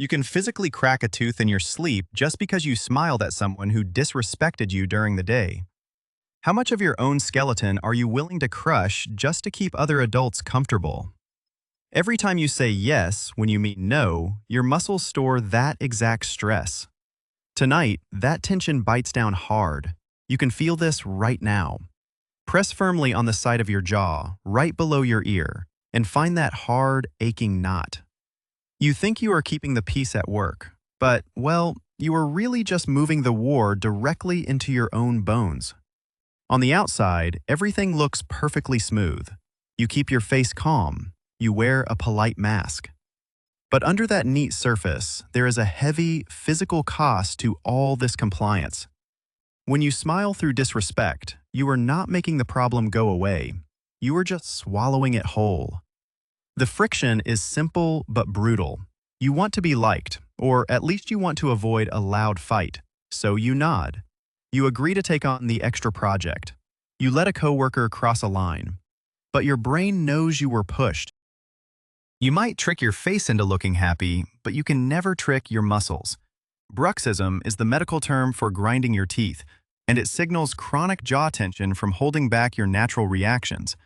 You can physically crack a tooth in your sleep just because you smiled at someone who disrespected you during the day. How much of your own skeleton are you willing to crush just to keep other adults comfortable? Every time you say yes when you mean no, your muscles store that exact stress. Tonight, that tension bites down hard. You can feel this right now. Press firmly on the side of your jaw, right below your ear, and find that hard, aching knot. You think you are keeping the peace at work, but, well, you are really just moving the war directly into your own bones. On the outside, everything looks perfectly smooth. You keep your face calm. You wear a polite mask. But under that neat surface, there is a heavy, physical cost to all this compliance. When you smile through disrespect, you are not making the problem go away. You are just swallowing it whole. The friction is simple but brutal. You want to be liked, or at least you want to avoid a loud fight. So you nod. You agree to take on the extra project. You let a coworker cross a line. But your brain knows you were pushed. You might trick your face into looking happy, but you can never trick your muscles. Bruxism is the medical term for grinding your teeth, and it signals chronic jaw tension from holding back your natural reactions.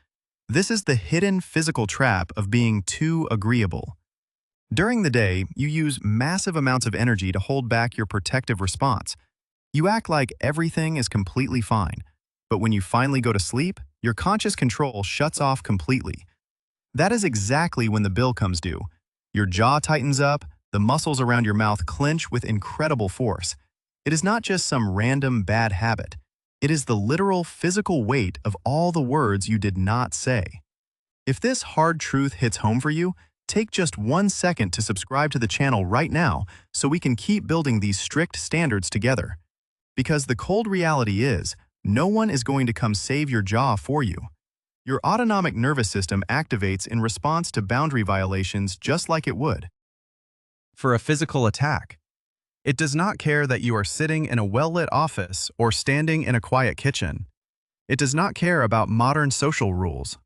This is the hidden physical trap of being too agreeable. During the day, you use massive amounts of energy to hold back your protective response. You act like everything is completely fine, but when you finally go to sleep, your conscious control shuts off completely. That is exactly when the bill comes due. Your jaw tightens up, the muscles around your mouth clench with incredible force. It is not just some random bad habit. It is the literal physical weight of all the words you did not say. If this hard truth hits home for you, take just 1 second to subscribe to the channel right now so we can keep building these strict standards together. Because the cold reality is, no one is going to come save your jaw for you. Your autonomic nervous system activates in response to boundary violations just like it would for a physical attack. It does not care that you are sitting in a well-lit office or standing in a quiet kitchen. It does not care about modern social rules.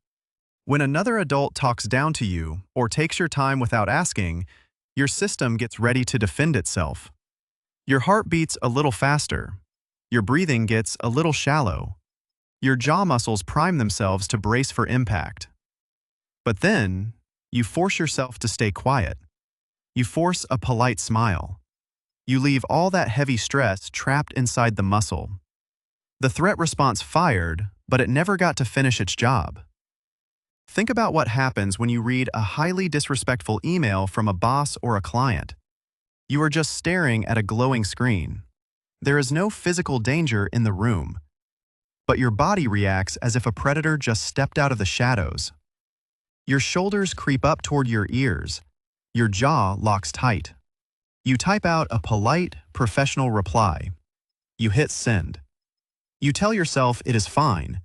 When another adult talks down to you or takes your time without asking, your system gets ready to defend itself. Your heart beats a little faster. Your breathing gets a little shallow. Your jaw muscles prime themselves to brace for impact. But then, you force yourself to stay quiet. You force a polite smile. You leave all that heavy stress trapped inside the muscle. The threat response fired, but it never got to finish its job. Think about what happens when you read a highly disrespectful email from a boss or a client. You are just staring at a glowing screen. There is no physical danger in the room, but your body reacts as if a predator just stepped out of the shadows. Your shoulders creep up toward your ears. Your jaw locks tight. You type out a polite, professional reply. You hit send. You tell yourself it is fine,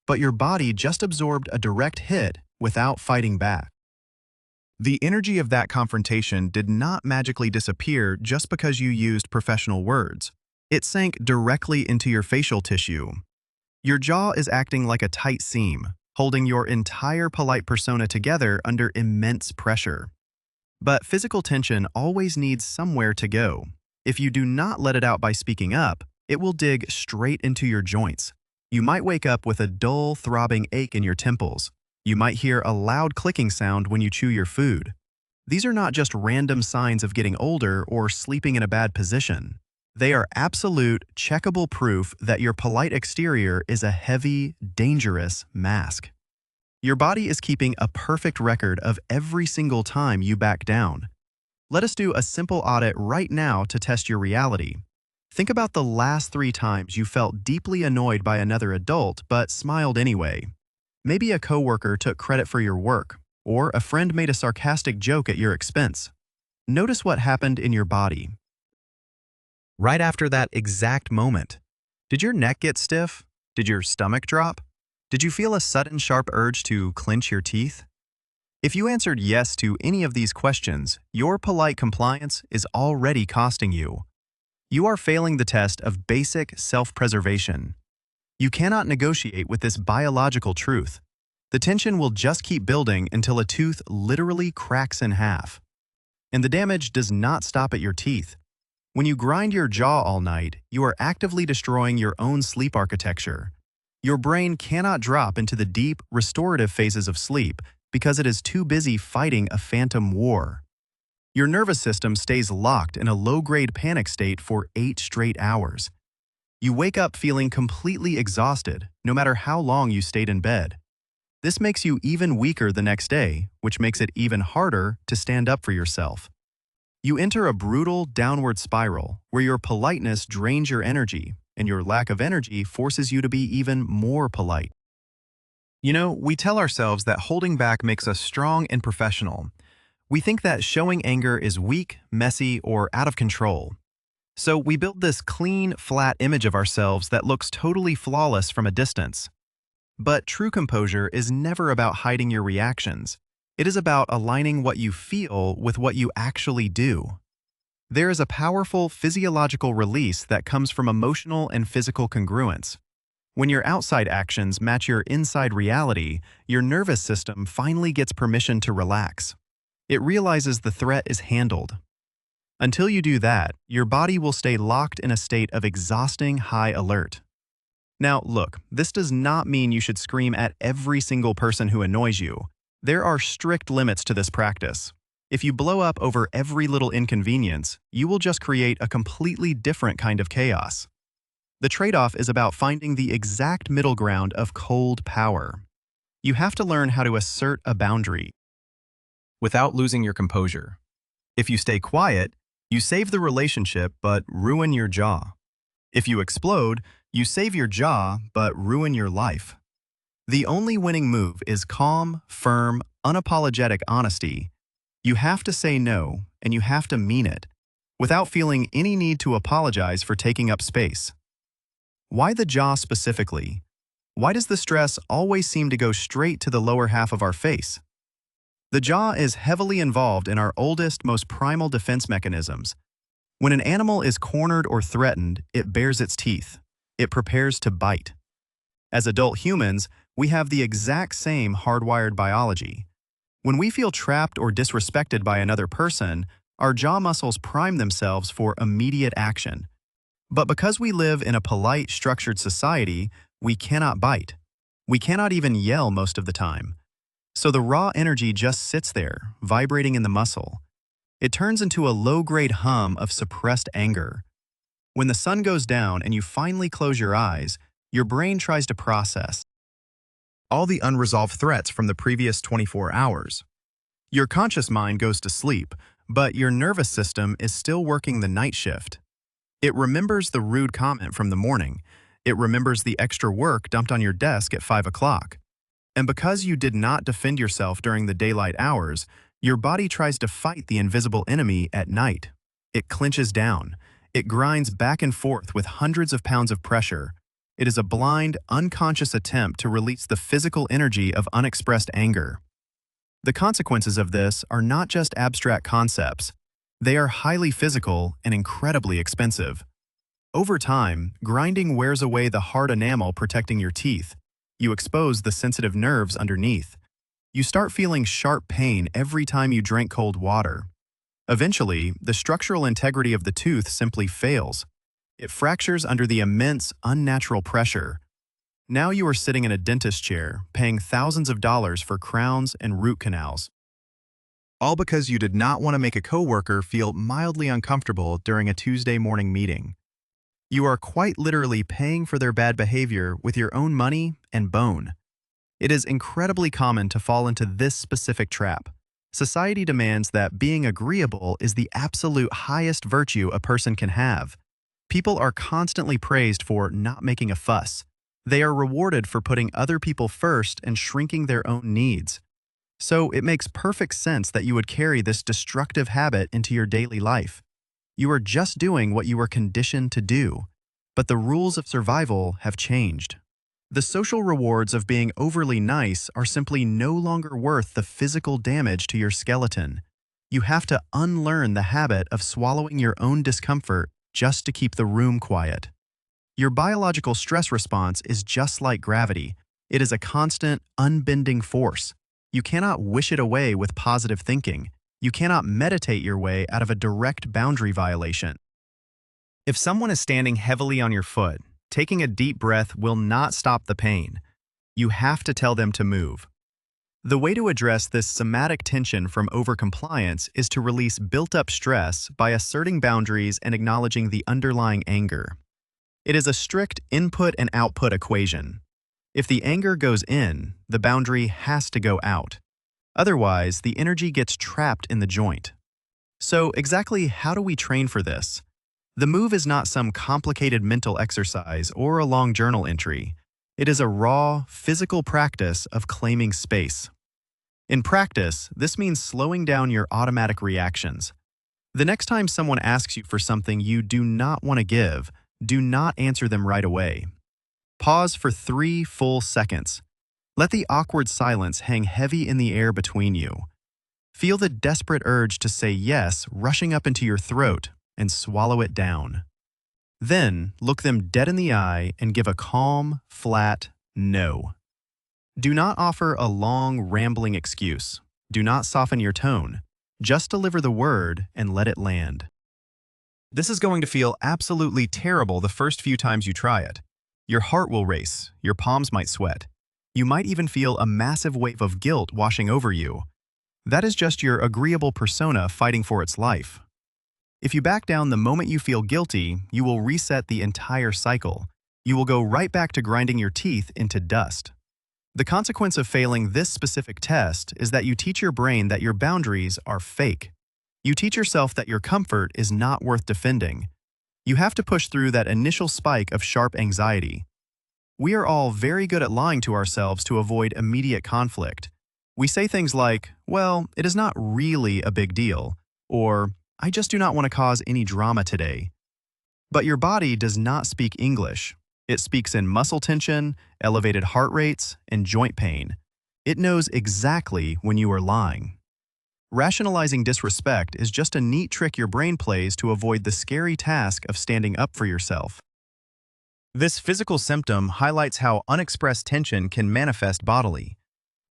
but your body just absorbed a direct hit without fighting back. The energy of that confrontation did not magically disappear just because you used professional words. It sank directly into your facial tissue. Your jaw is acting like a tight seam, holding your entire polite persona together under immense pressure. But physical tension always needs somewhere to go. If you do not let it out by speaking up, it will dig straight into your joints. You might wake up with a dull, throbbing ache in your temples. You might hear a loud clicking sound when you chew your food. These are not just random signs of getting older or sleeping in a bad position. They are absolute, checkable proof that your polite exterior is a heavy, dangerous mask. Your body is keeping a perfect record of every single time you back down. Let us do a simple audit right now to test your reality. Think about the last 3 times you felt deeply annoyed by another adult but smiled anyway. Maybe a coworker took credit for your work, or a friend made a sarcastic joke at your expense. Notice what happened in your body. Right after that exact moment, did your neck get stiff? Did your stomach drop? Did you feel a sudden sharp urge to clench your teeth? If you answered yes to any of these questions, your polite compliance is already costing you. You are failing the test of basic self-preservation. You cannot negotiate with this biological truth. The tension will just keep building until a tooth literally cracks in half. And the damage does not stop at your teeth. When you grind your jaw all night, you are actively destroying your own sleep architecture. Your brain cannot drop into the deep, restorative phases of sleep because it is too busy fighting a phantom war. Your nervous system stays locked in a low-grade panic state for 8 straight hours. You wake up feeling completely exhausted, no matter how long you stayed in bed. This makes you even weaker the next day, which makes it even harder to stand up for yourself. You enter a brutal downward spiral where your politeness drains your energy, and your lack of energy forces you to be even more polite. You know, we tell ourselves that holding back makes us strong and professional. We think that showing anger is weak, messy, or out of control. So we build this clean, flat image of ourselves that looks totally flawless from a distance. But true composure is never about hiding your reactions. It is about aligning what you feel with what you actually do. There is a powerful physiological release that comes from emotional and physical congruence. When your outside actions match your inside reality, your nervous system finally gets permission to relax. It realizes the threat is handled. Until you do that, your body will stay locked in a state of exhausting high alert. Now, look, this does not mean you should scream at every single person who annoys you. There are strict limits to this practice. If you blow up over every little inconvenience, you will just create a completely different kind of chaos. The trade-off is about finding the exact middle ground of cold power. You have to learn how to assert a boundary without losing your composure. If you stay quiet, you save the relationship but ruin your jaw. If you explode, you save your jaw but ruin your life. The only winning move is calm, firm, unapologetic honesty. You have to say no, and you have to mean it, without feeling any need to apologize for taking up space. Why the jaw specifically? Why does the stress always seem to go straight to the lower half of our face? The jaw is heavily involved in our oldest, most primal defense mechanisms. When an animal is cornered or threatened, it bares its teeth. It prepares to bite. As adult humans, we have the exact same hardwired biology. When we feel trapped or disrespected by another person, our jaw muscles prime themselves for immediate action. But because we live in a polite, structured society, we cannot bite. We cannot even yell most of the time. So the raw energy just sits there, vibrating in the muscle. It turns into a low-grade hum of suppressed anger. When the sun goes down and you finally close your eyes, your brain tries to process all the unresolved threats from the previous 24 hours. Your conscious mind goes to sleep, but your nervous system is still working the night shift. It remembers the rude comment from the morning. It remembers the extra work dumped on your desk at 5 o'clock. And because you did not defend yourself during the daylight hours, your body tries to fight the invisible enemy at night. It clenches down. It grinds back and forth with hundreds of pounds of pressure. It is a blind, unconscious attempt to release the physical energy of unexpressed anger. The consequences of this are not just abstract concepts. They are highly physical and incredibly expensive. Over time, grinding wears away the hard enamel protecting your teeth. You expose the sensitive nerves underneath. You start feeling sharp pain every time you drink cold water. Eventually, the structural integrity of the tooth simply fails. It fractures under the immense, unnatural pressure. Now you are sitting in a dentist chair, paying thousands of dollars for crowns and root canals. All because you did not want to make a coworker feel mildly uncomfortable during a Tuesday morning meeting. You are quite literally paying for their bad behavior with your own money and bone. It is incredibly common to fall into this specific trap. Society demands that being agreeable is the absolute highest virtue a person can have. People are constantly praised for not making a fuss. They are rewarded for putting other people first and shrinking their own needs. So it makes perfect sense that you would carry this destructive habit into your daily life. You are just doing what you were conditioned to do, but the rules of survival have changed. The social rewards of being overly nice are simply no longer worth the physical damage to your skeleton. You have to unlearn the habit of swallowing your own discomfort just to keep the room quiet. Your biological stress response is just like gravity. It is a constant, unbending force. You cannot wish it away with positive thinking. You cannot meditate your way out of a direct boundary violation. If someone is standing heavily on your foot, taking a deep breath will not stop the pain. You have to tell them to move. The way to address this somatic tension from overcompliance is to release built-up stress by asserting boundaries and acknowledging the underlying anger. It is a strict input and output equation. If the anger goes in, the boundary has to go out. Otherwise, the energy gets trapped in the joint. So exactly how do we train for this? The move is not some complicated mental exercise or a long journal entry. It is a raw, physical practice of claiming space. In practice, this means slowing down your automatic reactions. The next time someone asks you for something you do not want to give, do not answer them right away. Pause for 3 full seconds. Let the awkward silence hang heavy in the air between you. Feel the desperate urge to say yes rushing up into your throat and swallow it down. Then, look them dead in the eye and give a calm, flat no. Do not offer a long, rambling excuse. Do not soften your tone. Just deliver the word and let it land. This is going to feel absolutely terrible the first few times you try it. Your heart will race, your palms might sweat. You might even feel a massive wave of guilt washing over you. That is just your agreeable persona fighting for its life. If you back down the moment you feel guilty, you will reset the entire cycle. You will go right back to grinding your teeth into dust. The consequence of failing this specific test is that you teach your brain that your boundaries are fake. You teach yourself that your comfort is not worth defending. You have to push through that initial spike of sharp anxiety. We are all very good at lying to ourselves to avoid immediate conflict. We say things like, well, it is not really a big deal, or I just do not want to cause any drama today. But your body does not speak English. It speaks in muscle tension, elevated heart rates, and joint pain. It knows exactly when you are lying. Rationalizing disrespect is just a neat trick your brain plays to avoid the scary task of standing up for yourself. This physical symptom highlights how unexpressed tension can manifest bodily.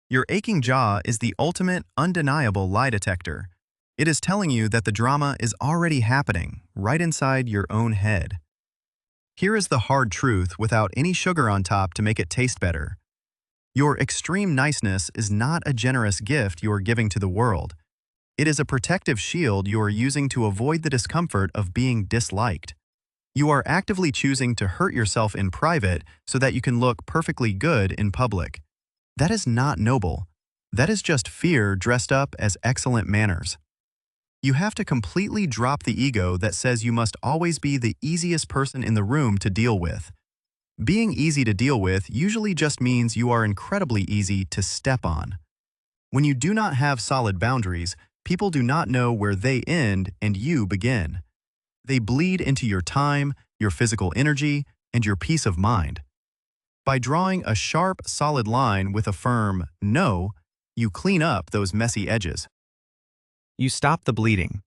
Your aching jaw is the ultimate, undeniable lie detector. It is telling you that the drama is already happening, right inside your own head. Here is the hard truth without any sugar on top to make it taste better. Your extreme niceness is not a generous gift you are giving to the world. It is a protective shield you are using to avoid the discomfort of being disliked. You are actively choosing to hurt yourself in private so that you can look perfectly good in public. That is not noble. That is just fear dressed up as excellent manners. You have to completely drop the ego that says you must always be the easiest person in the room to deal with. Being easy to deal with usually just means you are incredibly easy to step on. When you do not have solid boundaries, people do not know where they end and you begin. They bleed into your time, your physical energy, and your peace of mind. By drawing a sharp, solid line with a firm no, you clean up those messy edges. You stop the bleeding.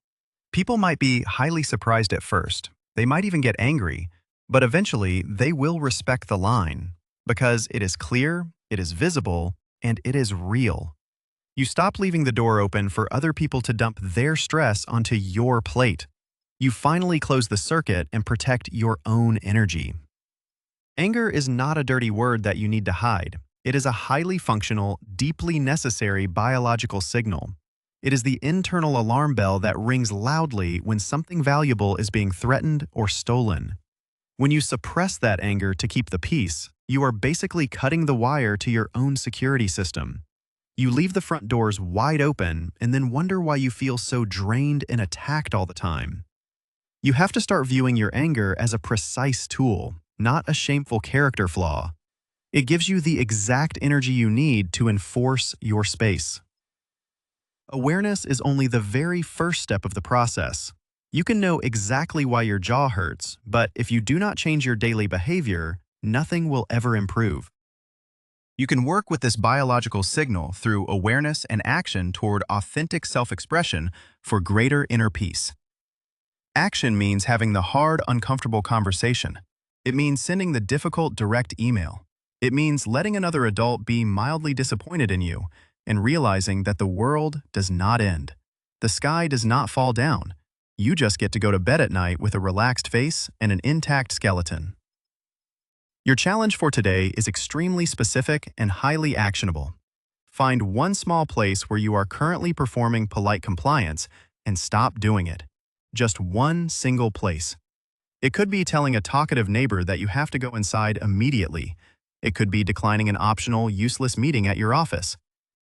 People might be highly surprised at first. They might even get angry, but eventually they will respect the line because it is clear, it is visible, and it is real. You stop leaving the door open for other people to dump their stress onto your plate. You finally close the circuit and protect your own energy. Anger is not a dirty word that you need to hide. It is a highly functional, deeply necessary biological signal. It is the internal alarm bell that rings loudly when something valuable is being threatened or stolen. When you suppress that anger to keep the peace, you are basically cutting the wire to your own security system. You leave the front doors wide open and then wonder why you feel so drained and attacked all the time. You have to start viewing your anger as a precise tool, not a shameful character flaw. It gives you the exact energy you need to enforce your space. Awareness is only the very first step of the process. You can know exactly why your jaw hurts, but if you do not change your daily behavior, nothing will ever improve. You can work with this biological signal through awareness and action toward authentic self-expression for greater inner peace. Action means having the hard, uncomfortable conversation. It means sending the difficult, direct email. It means letting another adult be mildly disappointed in you and realizing that the world does not end. The sky does not fall down. You just get to go to bed at night with a relaxed face and an intact skeleton. Your challenge for today is extremely specific and highly actionable. Find one small place where you are currently performing polite compliance and stop doing it. Just one single place. It could be telling a talkative neighbor that you have to go inside immediately. It could be declining an optional, useless meeting at your office.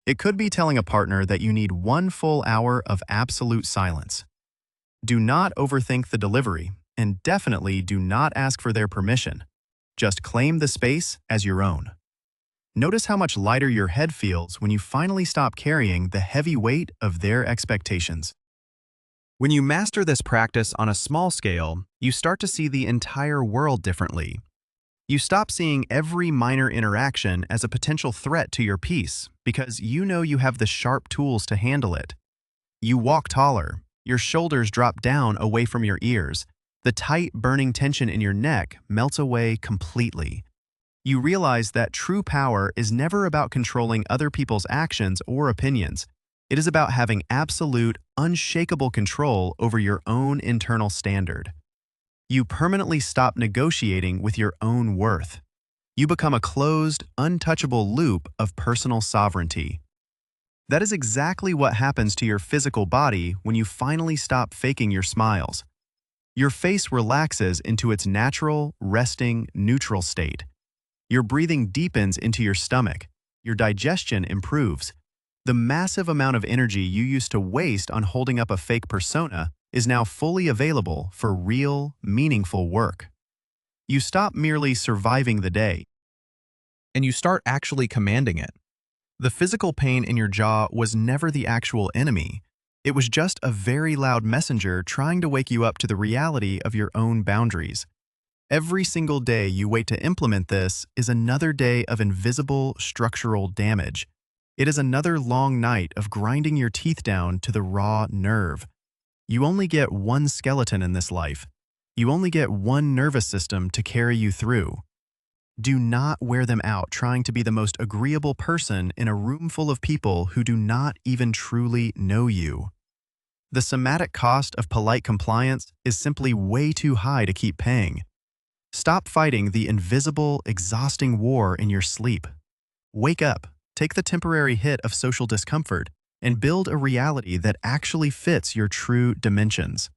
It could be telling a partner that you need 1 full hour of absolute silence. Do not overthink the delivery, and definitely do not ask for their permission. Just claim the space as your own. Notice how much lighter your head feels when you finally stop carrying the heavy weight of their expectations. When you master this practice on a small scale, you start to see the entire world differently. You stop seeing every minor interaction as a potential threat to your peace because you know you have the sharp tools to handle it. You walk taller, your shoulders drop down away from your ears, the tight, burning tension in your neck melts away completely. You realize that true power is never about controlling other people's actions or opinions. It is about having absolute, unshakable control over your own internal standard. You permanently stop negotiating with your own worth. You become a closed, untouchable loop of personal sovereignty. That is exactly what happens to your physical body when you finally stop faking your smiles. Your face relaxes into its natural, resting, neutral state. Your breathing deepens into your stomach. Your digestion improves. The massive amount of energy you used to waste on holding up a fake persona is now fully available for real, meaningful work. You stop merely surviving the day, and you start actually commanding it. The physical pain in your jaw was never the actual enemy. It was just a very loud messenger trying to wake you up to the reality of your own boundaries. Every single day you wait to implement this is another day of invisible structural damage. It is another long night of grinding your teeth down to the raw nerve. You only get one skeleton in this life. You only get one nervous system to carry you through. Do not wear them out trying to be the most agreeable person in a room full of people who do not even truly know you. The somatic cost of polite compliance is simply way too high to keep paying. Stop fighting the invisible, exhausting war in your sleep. Wake up, take the temporary hit of social discomfort, and build a reality that actually fits your true dimensions.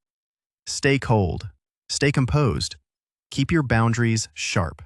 Stay cold, stay composed, keep your boundaries sharp.